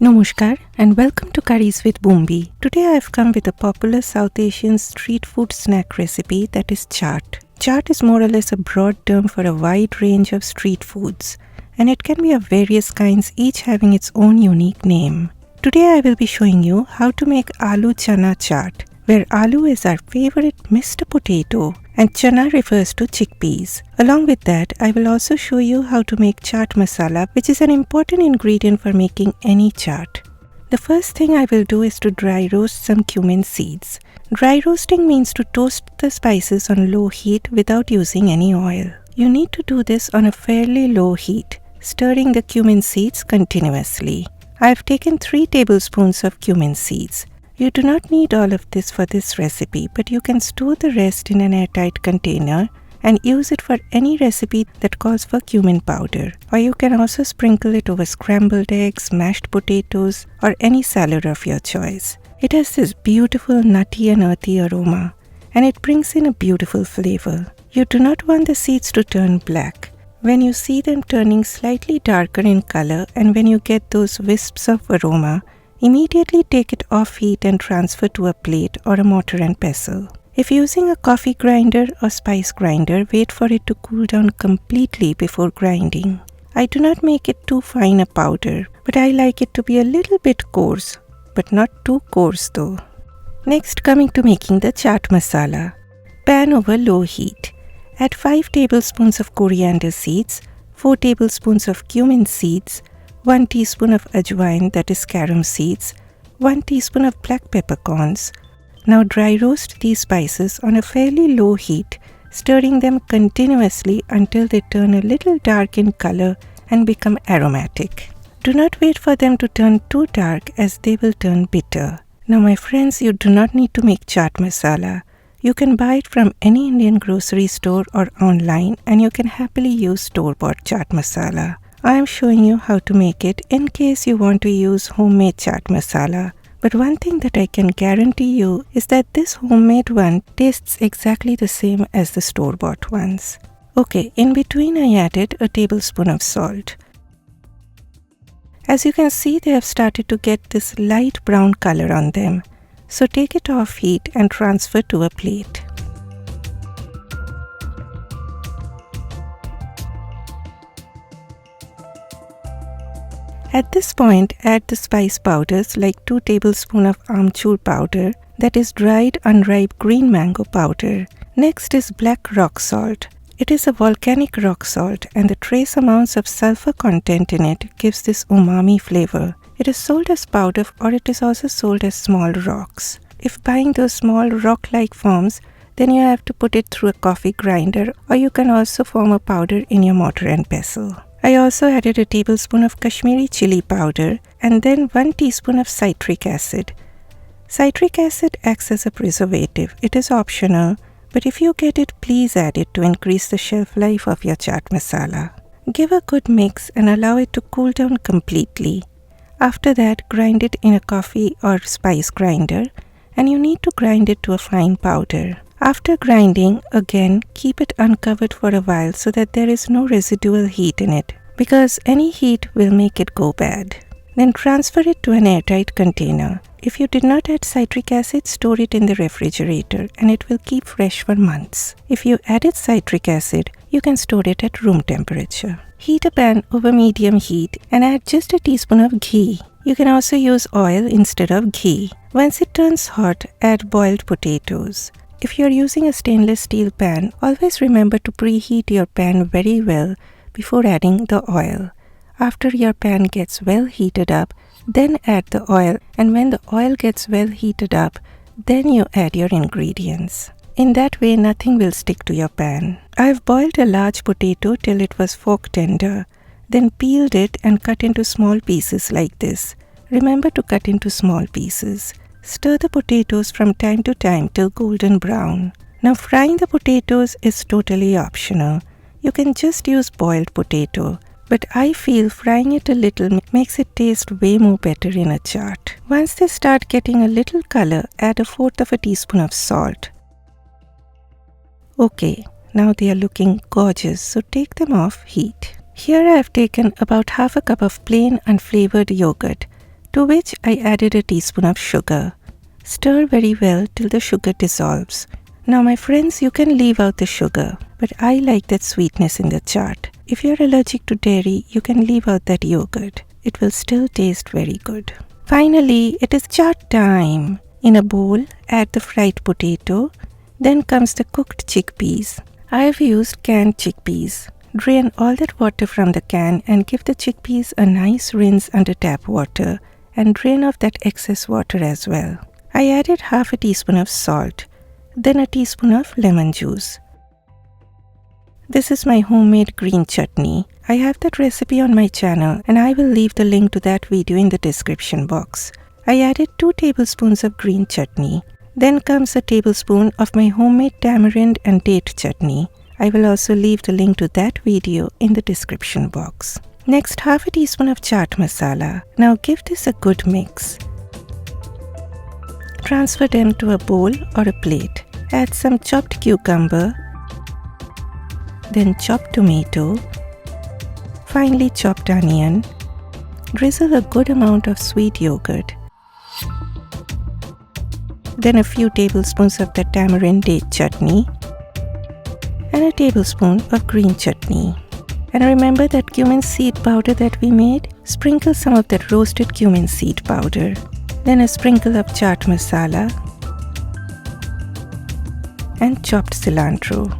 Namaskar and welcome to Curries with Bumbi. Today I have come with a popular South Asian street food snack recipe that is chaat. Chaat is more or less a broad term for a wide range of street foods, and it can be of various kinds, each having its own unique name. Today I will be showing you how to make ALOO CHANA CHAAT, where aloo is our favorite Mr. Potato and chana refers to chickpeas. Along with that, I will also show you how to make chaat masala, which is an important ingredient for making any chaat. The first thing I will do is to dry roast some cumin seeds. Dry roasting means to toast the spices on low heat without using any oil. You need to do this on a fairly low heat, stirring the cumin seeds continuously. I have taken 3 tablespoons of cumin seeds. You do not need all of this for this recipe, but you can store the rest in an airtight container and use it for any recipe that calls for cumin powder. Or you can also sprinkle it over scrambled eggs, mashed potatoes, or any salad of your choice. It has this beautiful nutty and earthy aroma, and it brings in a beautiful flavor. You do not want the seeds to turn black. When you see them turning slightly darker in color and when you get those wisps of aroma, immediately take it off heat and transfer to a plate or a mortar and pestle. If using a coffee grinder or spice grinder, wait for it to cool down completely before grinding. I do not make it too fine a powder, but I like it to be a little bit coarse, but not too coarse though. Next, coming to making the chaat masala. Pan over low heat. Add 5 tablespoons of coriander seeds, 4 tablespoons of cumin seeds, 1 teaspoon of ajwain, that is carom seeds, 1 teaspoon of black peppercorns. Now dry roast these spices on a fairly low heat, stirring them continuously until they turn a little dark in color and become aromatic. Do not wait for them to turn too dark as they will turn bitter. Now my friends, you do not need to make chaat masala. You can buy it from any Indian grocery store or online, and you can happily use store-bought chaat masala. I am showing you how to make it in case you want to use homemade chaat masala. But one thing that I can guarantee you is that this homemade one tastes exactly the same as the store-bought ones. Okay, in between I added a tablespoon of salt. As you can see, they have started to get this light brown color on them. So take it off heat and transfer to a plate. At this point, add the spice powders like 2 tablespoons of amchoor powder, that is dried unripe green mango powder. Next is black rock salt. It is a volcanic rock salt, and the trace amounts of sulfur content in it gives this umami flavor. It is sold as powder or it is also sold as small rocks. If buying those small rock-like forms, then you have to put it through a coffee grinder, or you can also form a powder in your mortar and pestle. I also added a tablespoon of Kashmiri chili powder and then 1 teaspoon of citric acid. Citric acid acts as a preservative. It is optional, but if you get it, please add it to increase the shelf life of your chaat masala. Give a good mix and allow it to cool down completely. After that, grind it in a coffee or spice grinder, and you need to grind it to a fine powder. After grinding, again, keep it uncovered for a while so that there is no residual heat in it, because any heat will make it go bad. Then transfer it to an airtight container. If you did not add citric acid, store it in the refrigerator and it will keep fresh for months. If you added citric acid, you can store it at room temperature. Heat a pan over medium heat and add just a teaspoon of ghee. You can also use oil instead of ghee. Once it turns hot, add boiled potatoes. If you are using a stainless steel pan, always remember to preheat your pan very well before adding the oil. After your pan gets well heated up, then add the oil, and when the oil gets well heated up, then you add your ingredients. In that way, nothing will stick to your pan. I have boiled a large potato till it was fork tender, then peeled it and cut into small pieces like this. Remember to cut into small pieces. Stir the potatoes from time to time till golden brown. Now frying the potatoes is totally optional. You can just use boiled potato, but I feel frying it a little makes it taste way more better in a chaat. Once they start getting a little color, add 1/4 teaspoon of salt. Okay, now they are looking gorgeous, so take them off heat. Here I have taken about 1/2 cup of plain unflavored yogurt. to which I added a teaspoon of sugar. Stir very well till the sugar dissolves. Now my friends, you can leave out the sugar, but I like that sweetness in the chaat. If you are allergic to dairy, you can leave out that yogurt. It will still taste very good. Finally, it is chaat time. In a bowl, add the fried potato. Then comes the cooked chickpeas. I have used canned chickpeas. Drain all that water from the can and give the chickpeas a nice rinse under tap water and drain off that excess water as well. I added half a teaspoon of salt, then a teaspoon of lemon juice. This is my homemade green chutney. I have that recipe on my channel and I will leave the link to that video in the description box. I added 2 tablespoons of green chutney. Then comes a tablespoon of my homemade tamarind and date chutney. I will also leave the link to that video in the description box. Next, half a teaspoon of chaat masala. Now give this a good mix. Transfer them to a bowl or a plate. Add some chopped cucumber, then chopped tomato, finely chopped onion. Drizzle a good amount of sweet yogurt. Then a few tablespoons of the tamarind date chutney and a tablespoon of green chutney. And remember that cumin seed powder that we made? Sprinkle some of that roasted cumin seed powder. Then a sprinkle of chaat masala and chopped cilantro.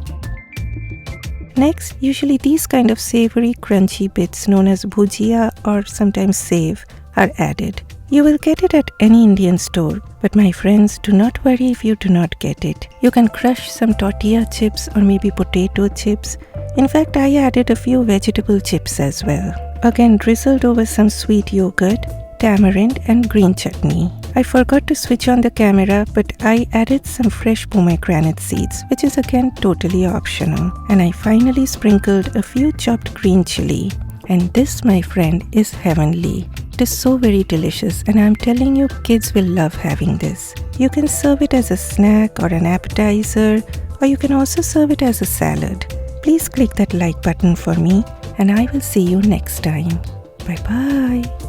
Next, usually these kind of savory crunchy bits known as bhujia or sometimes save are added. You will get it at any Indian store, but my friends, do not worry if you do not get it. You can crush some tortilla chips or maybe potato chips. In fact, I added a few vegetable chips as well. Again, drizzled over some sweet yogurt, tamarind and green chutney. I forgot to switch on the camera, but I added some fresh pomegranate seeds, which is again totally optional. And I finally sprinkled a few chopped green chili. And this, my friend, is heavenly. It is so very delicious and I'm telling you, kids will love having this. You can serve it as a snack or an appetizer, or you can also serve it as a salad. Please click that like button for me and I will see you next time. Bye bye.